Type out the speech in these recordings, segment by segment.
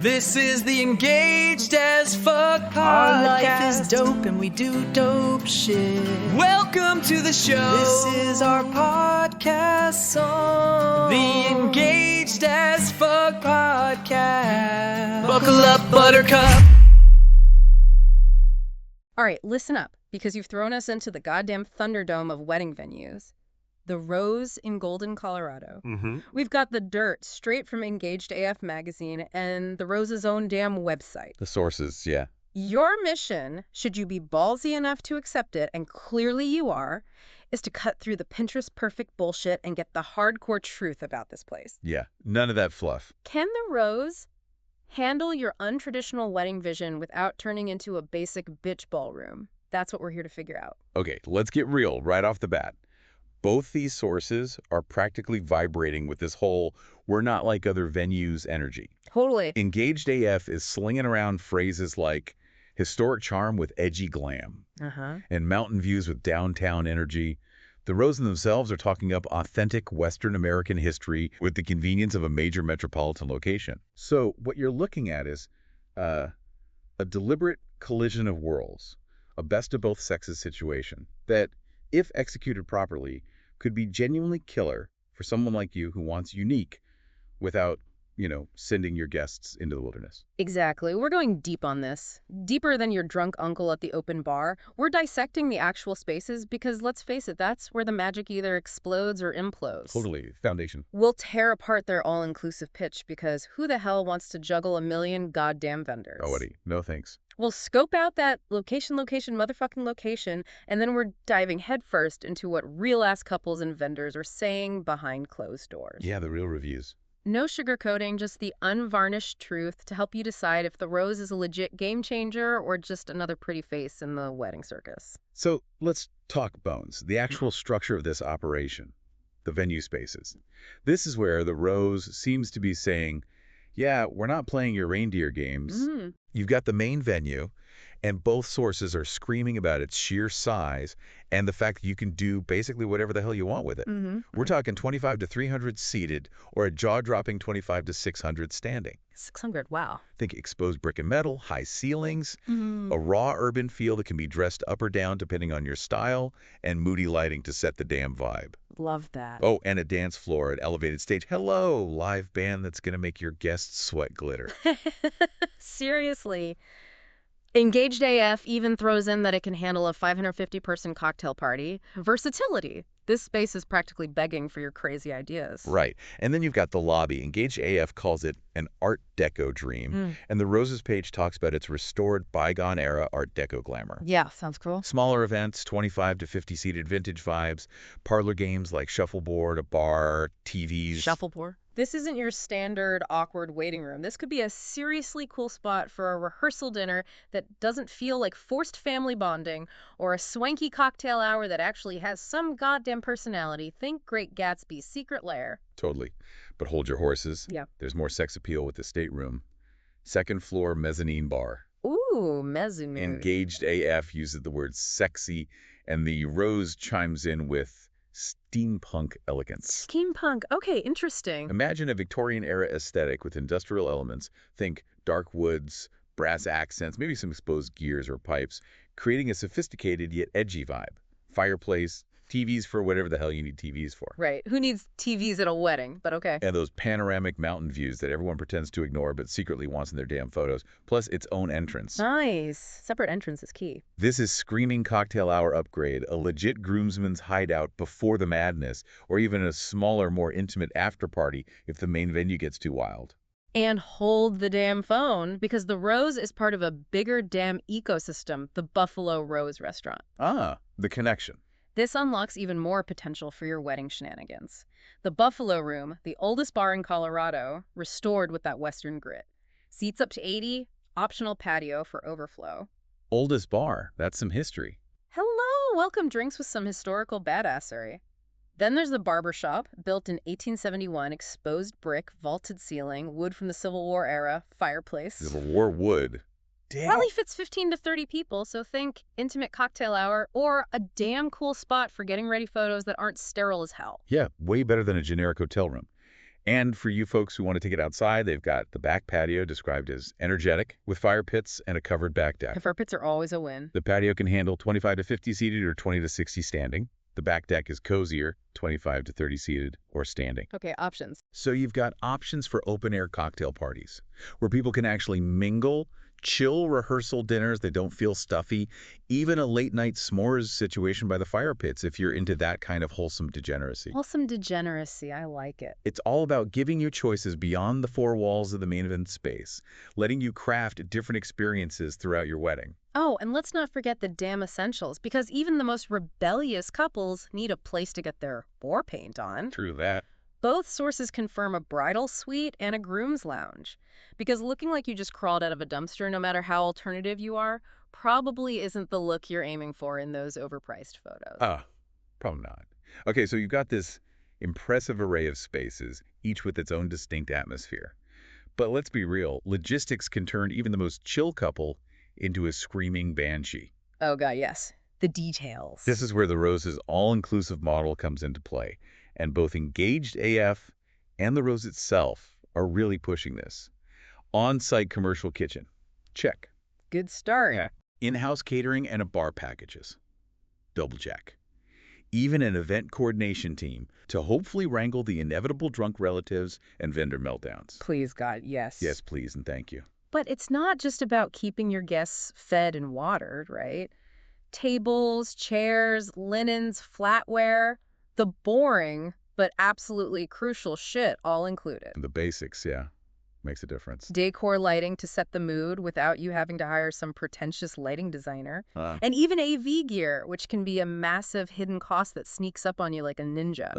This is the Engaged as Fuck podcast. Our life is dope and we do dope shit. Welcome to the show. This is our podcast song. The Engaged as Fuck podcast. Buckle up, buttercup. All right, listen up, because you've thrown us into the goddamn Thunderdome of wedding venues. The Rose in Golden, Colorado. We've got the dirt straight from Engaged AF magazine and the Rose's own damn website. The sources, yeah. Your mission, should you be ballsy enough to accept it, and clearly you are, is to cut through the Pinterest perfect bullshit and get the hardcore truth about this place. Yeah, none of that fluff. Can the Rose handle your untraditional wedding vision without turning into a basic bitch ballroom? That's what we're here to figure out. Okay, let's get real right off the bat. Both these sources are practically vibrating with this whole "we're not like other venues" energy. Totally. Engaged AF is slinging around phrases like historic charm with edgy glam and mountain views with downtown energy. The Rosen themselves are talking up authentic Western American history with the convenience of a major metropolitan location. So what you're looking at is a deliberate collision of worlds, a best of both sexes situation that, if executed properly, could be genuinely killer for someone like you who wants unique without, sending your guests into the wilderness. Exactly. We're going deep on this. Deeper than your drunk uncle at the open bar. We're dissecting the actual spaces because, let's face it, that's where the magic either explodes or implodes. Totally. Foundation. We'll tear apart their all-inclusive pitch because who the hell wants to juggle a million goddamn vendors? Nobody. No thanks. We'll scope out that motherfucking location, and then we're diving headfirst into what real-ass couples and vendors are saying behind closed doors. Yeah, the real reviews. No sugarcoating, just the unvarnished truth to help you decide if the Rose is a legit game changer or just another pretty face in the wedding circus. So let's talk bones, the actual structure of this operation, the venue spaces. This is where the Rose seems to be saying, yeah, we're not playing your reindeer games. You've got the main venue, and both sources are screaming about its sheer size and the fact that you can do basically whatever the hell you want with it. We're talking 25 to 300 seated or a jaw-dropping 25 to 600 standing. 600, wow. Think exposed brick and metal, high ceilings, a raw urban feel that can be dressed up or down depending on your style, and moody lighting to set the damn vibe. Love that. Oh, and a dance floor, an elevated stage. Hello, live band that's going to make your guests sweat glitter. Seriously. Engaged AF even throws in that it can handle a 550-person cocktail party. Versatility. This space is practically begging for your crazy ideas. Right. And then you've got the lobby. Engaged AF calls it an Art Deco dream. And the Roses page talks about its restored bygone-era Art Deco glamour. Yeah, sounds cool. Smaller events, 25 to 50-seated vintage vibes, parlor games like shuffleboard, a bar, TVs. Shuffleboard? This isn't your standard awkward waiting room. This could be a seriously cool spot for a rehearsal dinner that doesn't feel like forced family bonding, or a swanky cocktail hour that actually has some goddamn personality. Think Great Gatsby's secret lair. Totally. But hold your horses. Yeah. There's more sex appeal with the stateroom. Second floor mezzanine bar. Ooh, mezzanine. Engaged AF uses the word sexy, and the Rose chimes in with steampunk elegance. Steampunk. Okay, interesting. Imagine a Victorian-era aesthetic with industrial elements. Think dark woods, brass accents, maybe some exposed gears or pipes, creating a sophisticated yet edgy vibe. Fireplace, TVs for whatever the hell you need TVs for. Right. Who needs TVs at a wedding? But okay. And those panoramic mountain views that everyone pretends to ignore but secretly wants in their damn photos, plus its own entrance. Nice. Separate entrance is key. This is screaming cocktail hour upgrade, a legit groomsman's hideout before the madness, or even a smaller, more intimate after party if the main venue gets too wild. And hold the damn phone, because the Rose is part of a bigger damn ecosystem, the Buffalo Rose restaurant. Ah, the connection. This unlocks even more potential for your wedding shenanigans. The Buffalo Room, the oldest bar in Colorado, restored with that Western grit. Seats up to 80, optional patio for overflow. Oldest bar, that's some history. Hello, welcome drinks with some historical badassery. Then there's the barber shop, built in 1871, exposed brick, vaulted ceiling, wood from the Civil War era, fireplace. Civil War wood. Damn. Probably fits 15 to 30 people, so think intimate cocktail hour or a damn cool spot for getting ready photos that aren't sterile as hell. Yeah, way better than a generic hotel room. And for you folks who want to take it outside, they've got the back patio described as energetic with fire pits and a covered back deck. Fire pits are always a win. The patio can handle 25 to 50 seated or 20 to 60 standing. The back deck is cozier, 25 to 30 seated or standing. Okay, options. So you've got options for open-air cocktail parties where people can actually mingle, chill rehearsal dinners that don't feel stuffy, even a late-night s'mores situation by the fire pits if you're into that kind of wholesome degeneracy. Wholesome degeneracy, I like it. It's all about giving you choices beyond the four walls of the main event space, letting you craft different experiences throughout your wedding. Oh, and let's not forget the damn essentials, because even the most rebellious couples need a place to get their war paint on. True that. Both sources confirm a bridal suite and a groom's lounge, because looking like you just crawled out of a dumpster, no matter how alternative you are, probably isn't the look you're aiming for in those overpriced photos. Probably not. Okay, so you've got this impressive array of spaces, each with its own distinct atmosphere. But let's be real, logistics can turn even the most chill couple into a screaming banshee. Oh, God, yes. The details. This is where the Rose's all-inclusive model comes into play, and both Engaged AF and the Rose itself are really pushing this. On-site commercial kitchen. Check. Good start. Yeah. In-house catering and a bar packages. Double check. Even an event coordination team to hopefully wrangle the inevitable drunk relatives and vendor meltdowns. Please, God, yes. Yes, please, and thank you. But it's not just about keeping your guests fed and watered, right? Tables, chairs, linens, flatware, the boring but absolutely crucial shit all included. The basics, yeah. Makes a difference. Decor lighting to set the mood without you having to hire some pretentious lighting designer. Uh, And even AV gear, which can be a massive hidden cost that sneaks up on you like a ninja.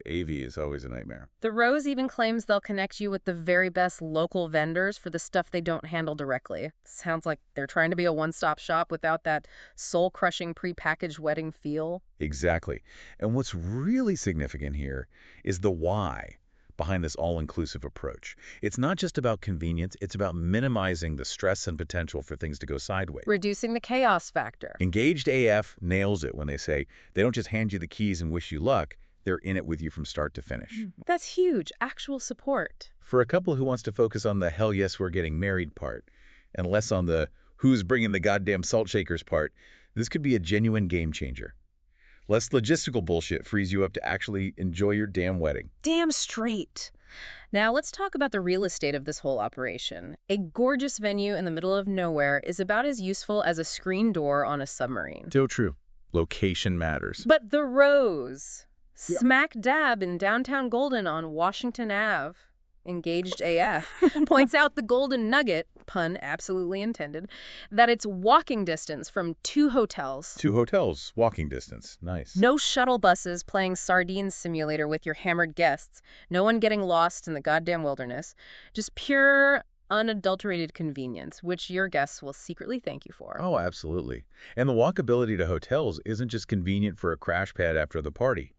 AV is always a nightmare. The Rose even claims they'll connect you with the very best local vendors for the stuff they don't handle directly. Sounds like they're trying to be a one-stop shop without that soul-crushing prepackaged wedding feel. Exactly. And what's really significant here is the why behind this all-inclusive approach. It's not just about convenience, it's about minimizing the stress and potential for things to go sideways. Reducing the chaos factor. Engaged AF nails it when they say they don't just hand you the keys and wish you luck, they're in it with you from start to finish. That's huge. Actual support. For a couple who wants to focus on the hell yes we're getting married part, and less on the who's bringing the goddamn salt shakers part, this could be a genuine game changer. Less logistical bullshit frees you up to actually enjoy your damn wedding. Damn straight. Now let's talk about the real estate of this whole operation. A gorgeous venue in the middle of nowhere is about as useful as a screen door on a submarine. Still true. Location matters. But the Rose, Yeah. smack dab in downtown Golden on Washington Ave, Engaged AF, points out the golden nugget, pun absolutely intended, that it's walking distance from 2 hotels. 2 hotels, walking distance. Nice. No shuttle buses playing sardine simulator with your hammered guests. No one getting lost in the goddamn wilderness. Just pure, unadulterated convenience, which your guests will secretly thank you for. Oh, absolutely. And the walkability to hotels isn't just convenient for a crash pad after the party.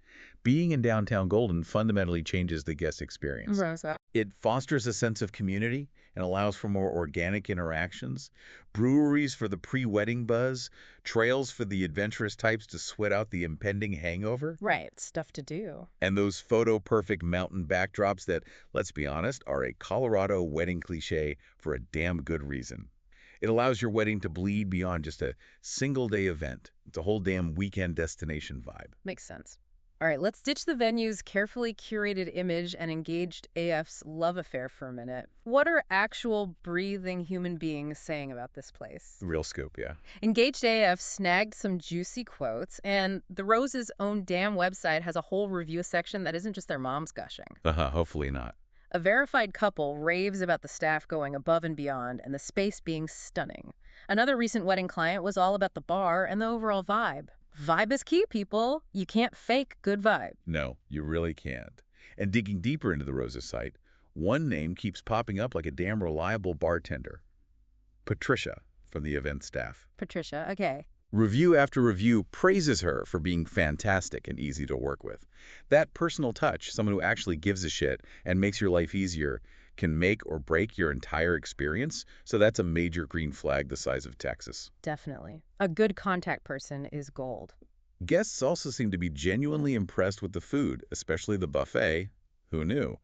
Being in downtown Golden fundamentally changes the guest experience. Rosa. It fosters a sense of community and allows for more organic interactions. Breweries for the pre-wedding buzz, trails for the adventurous types to sweat out the impending hangover, Right, stuff to do. and those photo-perfect mountain backdrops that, let's be honest, are a Colorado wedding cliche for a damn good reason. It allows your wedding to bleed beyond just a single-day event. It's a whole damn weekend destination vibe. Makes sense. All right, let's ditch the venue's carefully curated image and Engaged AF's love affair for a minute. What are actual breathing human beings saying about this place? Real scoop, yeah. Engaged AF snagged some juicy quotes, and the Rose's own damn website has a whole review section that isn't just their moms gushing. Hopefully not. A verified couple raves about the staff going above and beyond and the space being stunning. Another recent wedding client was all about the bar and the overall vibe. Vibe is key, people. You can't fake good vibe. No, you really can't. And digging deeper into the Rosa site, one name keeps popping up like a damn reliable bartender. Patricia from the event staff. Patricia, okay. Review after review praises her for being fantastic and easy to work with. That personal touch, someone who actually gives a shit and makes your life easier, can make or break your entire experience, so that's a major green flag the size of Texas. Definitely. A good contact person is gold. Guests also seem to be genuinely impressed with the food, especially the buffet. Who knew?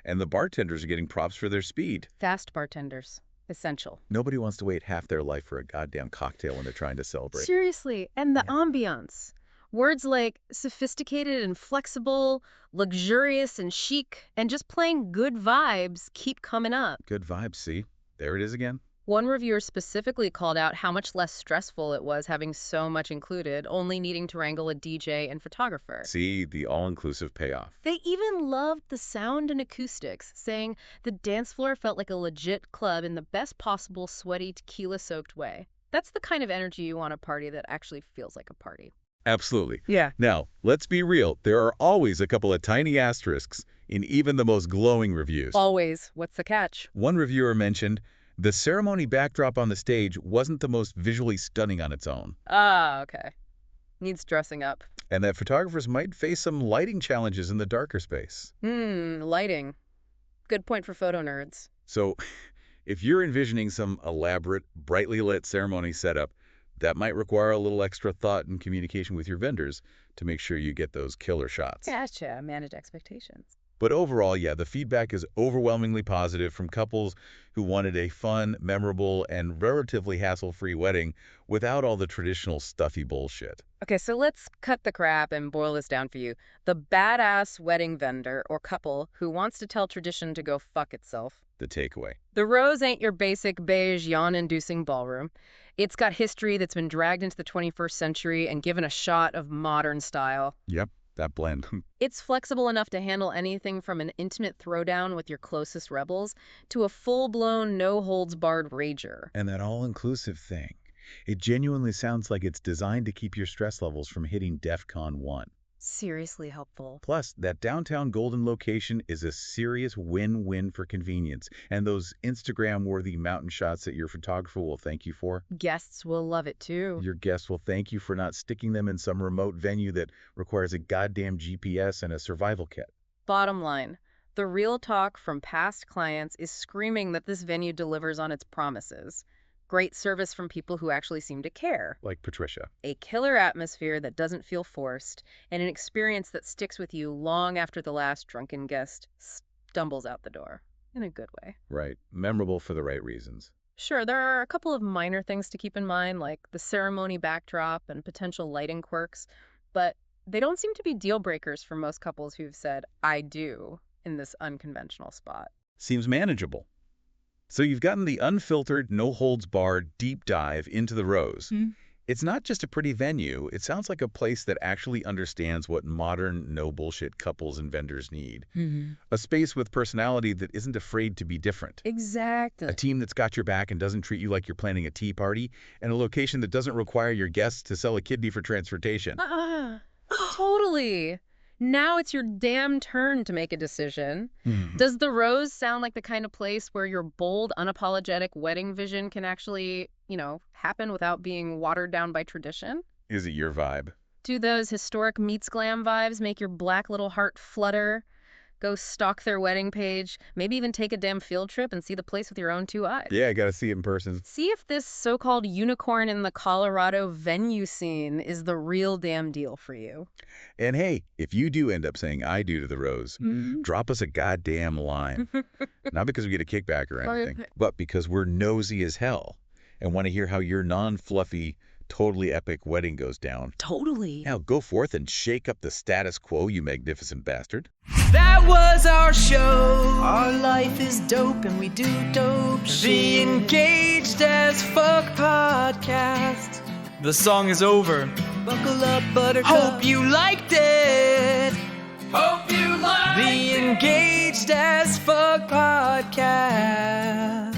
And the bartenders are getting props for their speed. Fast bartenders. Essential. Nobody wants to wait half their life for a goddamn cocktail when they're trying to celebrate. Seriously. And the ambiance. Words like sophisticated and flexible, luxurious and chic, and just plain good vibes keep coming up. Good vibes, see? There it is again. One reviewer specifically called out how much less stressful it was having so much included, only needing to wrangle a DJ and photographer. See, the all-inclusive payoff. They even loved the sound and acoustics, saying the dance floor felt like a legit club in the best possible sweaty tequila-soaked way. That's the kind of energy you want at a party that actually feels like a party. Absolutely. Yeah. Now, let's be real. There are always a couple of tiny asterisks in even the most glowing reviews. Always. What's the catch? One reviewer mentioned, the ceremony backdrop on the stage wasn't the most visually stunning on its own. Ah, okay. Needs dressing up. And that photographers might face some lighting challenges in the darker space. Lighting. Good point for photo nerds. So, if you're envisioning some elaborate, brightly lit ceremony setup, that might require a little extra thought and communication with your vendors to make sure you get those killer shots. Gotcha. Manage expectations. But overall, yeah, the feedback is overwhelmingly positive from couples who wanted a fun, memorable, and relatively hassle-free wedding without all the traditional stuffy bullshit. Okay, so let's cut the crap and boil this down for you. The badass wedding vendor or couple who wants to tell tradition to go fuck itself. The takeaway. The Rose ain't your basic beige yawn-inducing ballroom. It's got history that's been dragged into the 21st century and given a shot of modern style. Yep, that blend. It's flexible enough to handle anything from an intimate throwdown with your closest rebels to a full-blown, no-holds-barred rager. And that all-inclusive thing. It genuinely sounds like it's designed to keep your stress levels from hitting DEFCON 1. Seriously helpful. Plus, that downtown Golden location is a serious win-win for convenience, and those Instagram-worthy mountain shots that your photographer will thank you for. Guests will love it too. Your guests will thank you for not sticking them in some remote venue that requires a goddamn GPS and a survival kit. Bottom line, the real talk from past clients is screaming that this venue delivers on its promises. Great service from people who actually seem to care. Like Patricia. A killer atmosphere that doesn't feel forced, and an experience that sticks with you long after the last drunken guest stumbles out the door. In a good way. Right. Memorable for the right reasons. Sure, there are a couple of minor things to keep in mind, like the ceremony backdrop and potential lighting quirks, but they don't seem to be deal breakers for most couples who've said, I do, in this unconventional spot. Seems manageable. So you've gotten the unfiltered, no-holds-barred deep dive into the Rose. It's not just a pretty venue. It sounds like a place that actually understands what modern, no-bullshit couples and vendors need. A space with personality that isn't afraid to be different. Exactly. A team that's got your back and doesn't treat you like you're planning a tea party. And a location that doesn't require your guests to sell a kidney for transportation. Totally. Now it's your damn turn to make a decision. Does the Rose sound like the kind of place where your bold, unapologetic wedding vision can actually, happen without being watered down by tradition? Is it your vibe? Do those historic meets glam vibes make your black little heart flutter? Go stalk their wedding page, maybe even take a damn field trip and see the place with your own two eyes. Yeah, I gotta see it in person. See if this so-called unicorn in the Colorado venue scene is the real damn deal for you. And hey, if you do end up saying I do to the Rose, drop us a goddamn line. Not because we get a kickback or anything, but because we're nosy as hell and want to hear how your non-fluffy, totally epic wedding goes down. Totally. Now go forth and shake up the status quo, you magnificent bastard. That was our show. Our life is dope and we do dope The shit. Engaged as Fuck podcast. The song is over. Buckle up, buttercup. Hope you liked it. Hope you liked The Engaged as Fuck podcast.